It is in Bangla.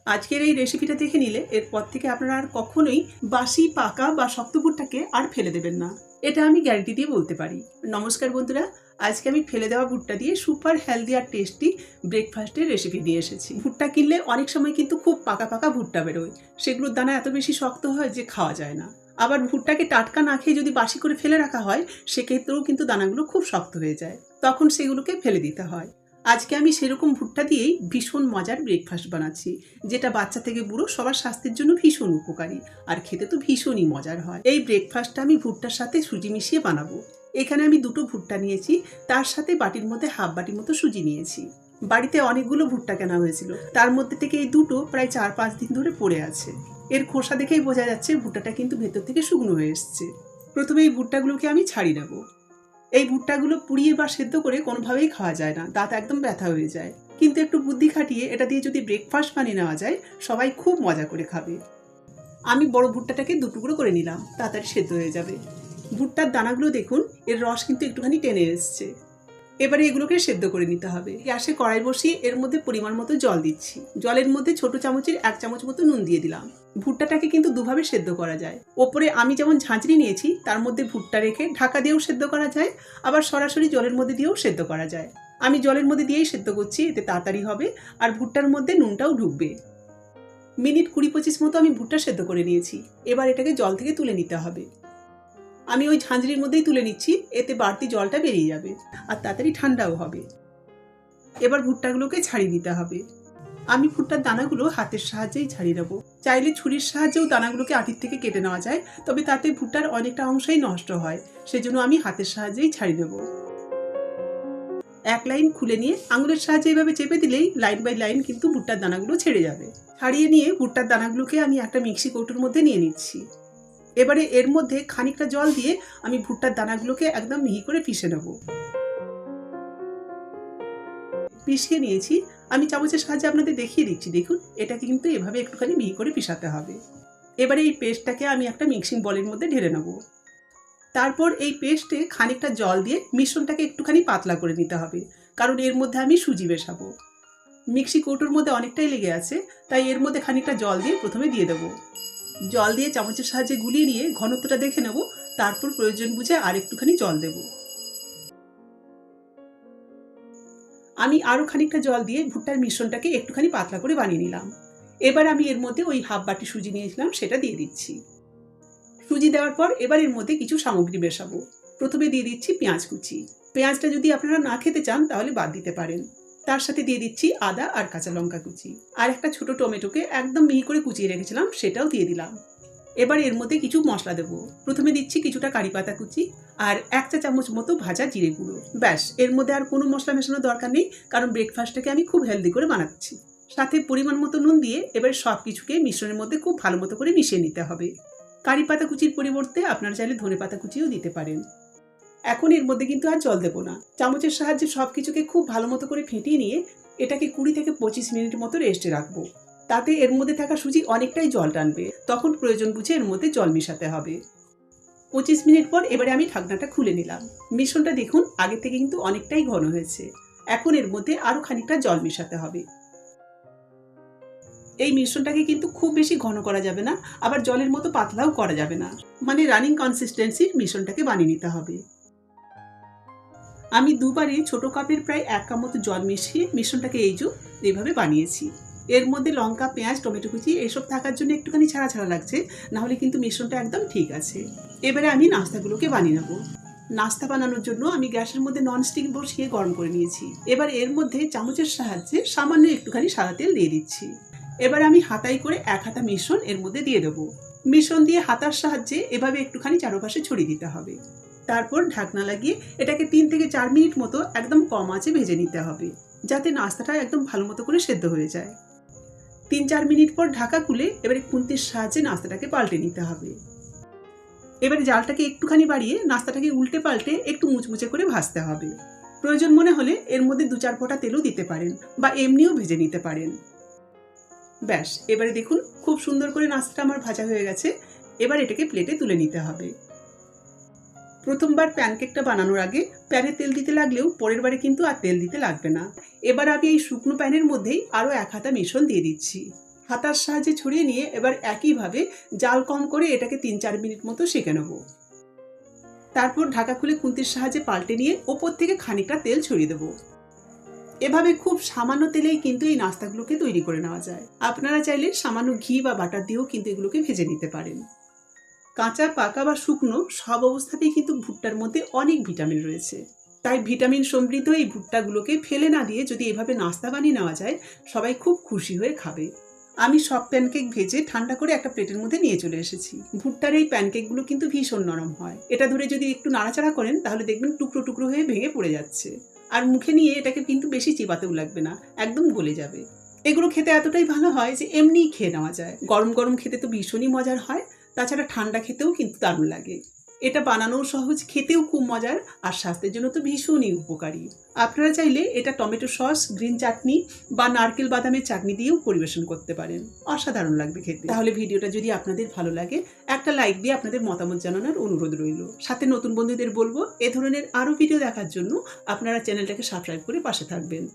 আজকের এই রেসিপিটা দেখে নিলে এরপর থেকে আপনারা আর কখনোই বাসি পাকা বা শক্ত ভুট্টাকে আর ফেলে দেবেন না। এটা আমি গ্যারান্টি দিয়ে বলতে পারি। নমস্কার বন্ধুরা, আজকে আমি ফেলে দেওয়া ভুট্টা দিয়ে সুপার হেলদি আর টেস্টি ব্রেকফাস্টের রেসিপি নিয়ে এসেছি। ভুট্টা কিনলে অনেক সময় কিন্তু খুব পাকা পাকা ভুট্টা বেরোয়, সেগুলোর দানা এত বেশি শক্ত হয় যে খাওয়া যায় না। আবার ভুট্টাকে টাটকা না খেয়ে যদি বাসি করে ফেলে রাখা হয়, সেক্ষেত্রেও কিন্তু দানাগুলো খুব শক্ত হয়ে যায়, তখন সেগুলোকে ফেলে দিতে হয়। আজকে আমি সেরকম ভুট্টা দিয়েই ভীষণ মজার ব্রেকফাস্ট বানাচ্ছি, যেটা বাচ্চা থেকে বুড়ো সবার স্বাস্থ্যের জন্য ভীষণ উপকারী আর খেতে তো ভীষণই মজার হয়। এই ব্রেকফাস্টটা আমি ভুট্টার সাথে সুজি মিশিয়ে বানাবো। এখানে আমি দুটো ভুট্টা নিয়েছি, তার সাথে বাটির মধ্যে হাফ বাটির মতো সুজি নিয়েছি। বাড়িতে অনেকগুলো ভুট্টা কেনা হয়েছিল, তার মধ্যে থেকে এই দুটো প্রায় 4-5 দিন ধরে পড়ে আছে। এর খোসা দেখেই বোঝা যাচ্ছে ভুট্টাটা কিন্তু ভেতর থেকে শুকনো হয়ে এসছে। প্রথমে এই ভুট্টাগুলোকে আমি ছাড়িয়ে নেবো। এই ভুট্টাগুলো পুড়িয়ে বা সেদ্ধ করে কোনোভাবেই খাওয়া যায় না, দাঁত একদম ব্যথা হয়ে যায়। কিন্তু একটু বুদ্ধি খাটিয়ে এটা দিয়ে যদি ব্রেকফাস্ট বানিয়ে নেওয়া যায়, সবাই খুব মজা করে খাবে। আমি বড় ভুট্টাটাকে দুটুকরো করে নিলাম, তাড়াতাড়ি সেদ্ধ হয়ে যাবে। ভুট্টার দানাগুলো দেখুন, এর রস কিন্তু একটুখানি টেনে এসছে। এবারে এগুলোকে সেদ্ধ করে নিতে হবে। গ্যাসে কড়াই বসিয়ে এর মধ্যে পরিমাণ মতো জল দিচ্ছি। জলের মধ্যে ছোট চামচের 1 চামচ মতো নুন দিয়ে দিলাম। ভুট্টাটাকে কিন্তু দুভাবে সেদ্ধ করা যায়। ওপরে আমি যেমন ঝাঁঝরি নিয়েছি, তার মধ্যে ভুট্টা রেখে ঢাকা দিয়েও সেদ্ধ করা যায়, আবার সরাসরি জলের মধ্যে দিয়েও সেদ্ধ করা যায়। আমি জলের মধ্যে দিয়েই সেদ্ধ করছি, এতে তাড়াতাড়ি হবে আর ভুট্টার মধ্যে নুনটাও ঢুকবে। মিনিট 20-25 মতো আমি ভুট্টা সেদ্ধ করে নিয়েছি। এবার এটাকে জল থেকে তুলে নিতে হবে। আমি ওই ঝাঁঝরির মধ্যেই তুলে নিচ্ছি, এতে বাড়তি জলটা বেরিয়ে যাবে আর তাড়াতাড়ি ঠান্ডাও হবে। এবার ভুট্টাগুলোকে ছাড়িয়ে নিতে হবে। আমি ভুট্টার দানাগুলো হাতের সাহায্যেই ছাড়িয়ে নেবো। চাইলে ছুরির সাহায্যেও দানাগুলোকে আটির থেকে কেটে নেওয়া যায়, তবে তাতে ভুট্টার অনেকটা অংশই নষ্ট হয়, সেজন্য আমি হাতের সাহায্যেই ছাড়িয়ে নেবো। এক লাইন খুলে নিয়ে আঙুলের সাহায্যে এইভাবে চেপে দিলেই লাইন বাই লাইন কিন্তু ভুট্টার দানাগুলো ছেড়ে যাবে। ছাড়িয়ে নিয়ে ভুট্টার দানাগুলোকে আমি একটা মিক্সি কৌটোর মধ্যে নিয়ে নিচ্ছি। এবারে এর মধ্যে খানিকটা জল দিয়ে আমি ভুট্টার দানাগুলোকে একদম মিহি করে পিষে নেব। পিষিয়ে নিয়েছি, আমি চামচের সাহায্যে আপনাদের দেখিয়ে দিচ্ছি। দেখুন, এটাকে কিন্তু এভাবে একটুখানি মিহি করে পিষাতে হবে। এবারে এই পেস্টটাকে আমি একটা মিক্সিং বলের মধ্যে ঢেলে নেব। তারপর এই পেস্টে খানিকটা জল দিয়ে মিশ্রণটাকে একটুখানি পাতলা করে নিতে হবে, কারণ এর মধ্যে আমি সুজি মেশাবো। মিক্সি কৌটোর মধ্যে অনেকটাই লেগে আছে, তাই এর মধ্যে খানিকটা জল দিয়ে প্রথমে দিয়ে দেবো। জল দিয়ে চামচের সাহায্যে গুলিয়ে নিয়ে ঘনত্বটা দেখে নেব, তারপর প্রয়োজন বুঝে আর একটুখানি জল দেব। আমি আরও খানিকটা জল দিয়ে ভুট্টার মিশ্রণটাকে একটুখানি পাতলা করে বানিয়ে নিলাম। এবার আমি এর মধ্যে ওই হাফ বাটি সুজি নিয়েছিলাম, সেটা দিয়ে দিচ্ছি। সুজি দেওয়ার পর এবার এর মধ্যে কিছু সামগ্রী মেশাবো। প্রথমে দিয়ে দিচ্ছি পেঁয়াজ কুচি। পেঁয়াজটা যদি আপনারা না খেতে চান তাহলে বাদ দিতে পারেন। তার সাথে দিয়ে দিচ্ছি আদা আর কাঁচা লঙ্কা কুচি, আর একটা ছোট টমেটোকে একদম মিহি করে কুচিয়ে রেখেছিলাম, সেটাও দিয়ে দিলাম। এবার এর মধ্যে কিছু মশলা দেবো। প্রথমে দিচ্ছি কিছুটা কারি পাতা কুচি আর 1 চা চামচ মতো ভাজা জিরে গুঁড়ো। ব্যাস, এর মধ্যে আর কোনো মশলা মেশানোর দরকার নেই, কারণ ব্রেকফাস্টটাকে আমি খুব হেলদি করে বানাচ্ছি। সাথে পরিমাণ মতো নুন দিয়ে এবার সব কিছুকে মিশ্রণের মধ্যে খুব ভালো মতো করে মিশিয়ে নিতে হবে। কারি পাতা কুচির পরিবর্তে আপনারা চাইলে ধনে পাতা কুচিও দিতে পারেন। এখন এর মধ্যে কিন্তু আর জল দেবো না। চামচের সাহায্যে সব কিছুকে খুব ভালো মতো করে ফেটিয়ে নিয়ে এটাকে 20 থেকে 25 মিনিট মতো রেস্টে রাখবো। তাতে এর মধ্যে থাকা সুজি অনেকটাই জল টানবে, তখন প্রয়োজন বুঝে এর মধ্যে জল মেশাতে হবে। 25 মিনিট পর এবারে আমি ঢাকনাটা খুলে নিলাম। মিশ্রণটা দেখুন আগে থেকে কিন্তু অনেকটাই ঘন হয়েছে। এখন এর মধ্যে আরও খানিকটা জল মেশাতে হবে। এই মিশ্রণটাকে কিন্তু খুব বেশি ঘন করা যাবে না, আবার জলের মতো পাতলাও করা যাবে না, মানে রানিং কনসিস্টেন্সির মিশ্রণটাকে বানিয়ে নিতে হবে। আমি দুবারে ছোট কাপের প্রায় 1 কাপ মতো জল মিশিয়ে মিশ্রণটাকে এইভাবে বানিয়েছি। এর মধ্যে লঙ্কা, পেঁয়াজ, টমেটো কুচি এসব থাকার জন্য একটুখানি ছাড়া ছাড়া লাগছে, নাহলে কিন্তু মিশ্রণটা একদম ঠিক আছে। এবারে আমি নাস্তাগুলোকে বানিয়ে নেবো। নাস্তা বানানোর জন্য আমি গ্যাসের মধ্যে ননস্টিক বসিয়ে গরম করে নিয়েছি। এবার এর মধ্যে চামচের সাহায্যে সামান্য একটুখানি সাদা তেল দিয়ে দিচ্ছি। এবার আমি হাতায় করে 1 হাতা মিশ্রণ এর মধ্যে দিয়ে দেবো। মিশ্রণ দিয়ে হাতার সাহায্যে এভাবে একটুখানি চারপাশে ছড়িয়ে দিতে হবে। তারপর ঢাকনা লাগিয়ে এটাকে 3 থেকে 4 মিনিট মতো একদম কম আঁচে ভেজে নিতে হবে, যাতে নাস্তাটা একদম ভালো মতো করে সেদ্ধ হয়ে যায়। 3-4 মিনিট পর ঢাকা খুলে এবারে খুন্তির সাহায্যে নাস্তাটাকে পাল্টে নিতে হবে। এবারে জালটাকে একটুখানি বাড়িয়ে নাস্তাটাকে উল্টে পাল্টে একটু মুচমুচে করে ভাজতে হবে। প্রয়োজন মনে হলে এর মধ্যে 2-4 ফোঁটা তেলও দিতে পারেন, বা এমনিও ভেজে নিতে পারেন। ব্যাস, এবারে দেখুন খুব সুন্দর করে নাস্তাটা আমার ভাজা হয়ে গেছে। এবার এটাকে প্লেটে তুলে নিতে হবে। প্রথমবার প্যানকেকটা বানানোর আগে প্যানে তেল দিতে লাগলেও পরের বারে কিন্তু আর তেল দিতে লাগবে না। এবার আমি এই শুকনো প্যানের মধ্যেই আরও 1 হাতা মিশ্রণ দিয়ে দিচ্ছি। হাতার সাহায্যে ছড়িয়ে নিয়ে এবার একইভাবে জাল কম করে এটাকে 3-4 মিনিট মতো সেঁকে নেব। তারপর ঢাকা খুলে খুন্তির সাহায্যে পাল্টে নিয়ে ওপর থেকে খানিকটা তেল ছড়িয়ে দেবো। এভাবে খুব সামান্য তেলেই কিন্তু এই নাস্তাগুলোকে তৈরি করে নেওয়া যায়। আপনারা চাইলে সামান্য ঘি বা বাটার দিয়েও কিন্তু এগুলোকে ভেজে নিতে পারেন। কাঁচা, পাকা বা শুকনো সব অবস্থাতেই কিন্তু ভুট্টার মধ্যে অনেক ভিটামিন রয়েছে। তাই ভিটামিন সমৃদ্ধ এই ভুট্টাগুলোকে ফেলে না দিয়ে যদি এভাবে নাস্তা বানিয়ে নেওয়া যায়, সবাই খুব খুশি হয়ে খাবে। আমি সব প্যানকেক ভেজে ঠান্ডা করে একটা প্লেটের মধ্যে নিয়ে চলে এসেছি। ভুট্টার এই প্যানকেকগুলো কিন্তু ভীষণ নরম হয়। এটা ধরে যদি একটু নাড়াচাড়া করেন তাহলে দেখবেন টুকরো টুকরো হয়ে ভেঙে পড়ে যাচ্ছে। আর মুখে নিয়ে এটাকে কিন্তু বেশি চিবাতেও লাগবে না, একদম গলে যাবে। এগুলো খেতে এতটাই ভালো হয় যে এমনিই খেয়ে নেওয়া যায়। গরম গরম খেতে তো ভীষণই মজার হয়, তাছাড়া ঠান্ডা খেতেও কিন্তু দারুণ লাগে। এটা বানানোও সহজ, খেতেও খুব মজার, আর স্বাস্থ্যের জন্য তো ভীষণই উপকারী। আপনারা চাইলে এটা টমেটো সস, গ্রিন চাটনি বা নারকেল বাদামের চাটনি দিয়েও পরিবেশন করতে পারেন। অসাধারণ লাগবে খেতে। তাহলে ভিডিওটা যদি আপনাদের ভালো লাগে একটা লাইক দিয়ে আপনাদের মতামত জানানোর অনুরোধ রইল। সাথে নতুন বন্ধুদের বলবো এ ধরনের আরও ভিডিও দেখার জন্য আপনারা চ্যানেলটাকে সাবস্ক্রাইব করে পাশে থাকবেন।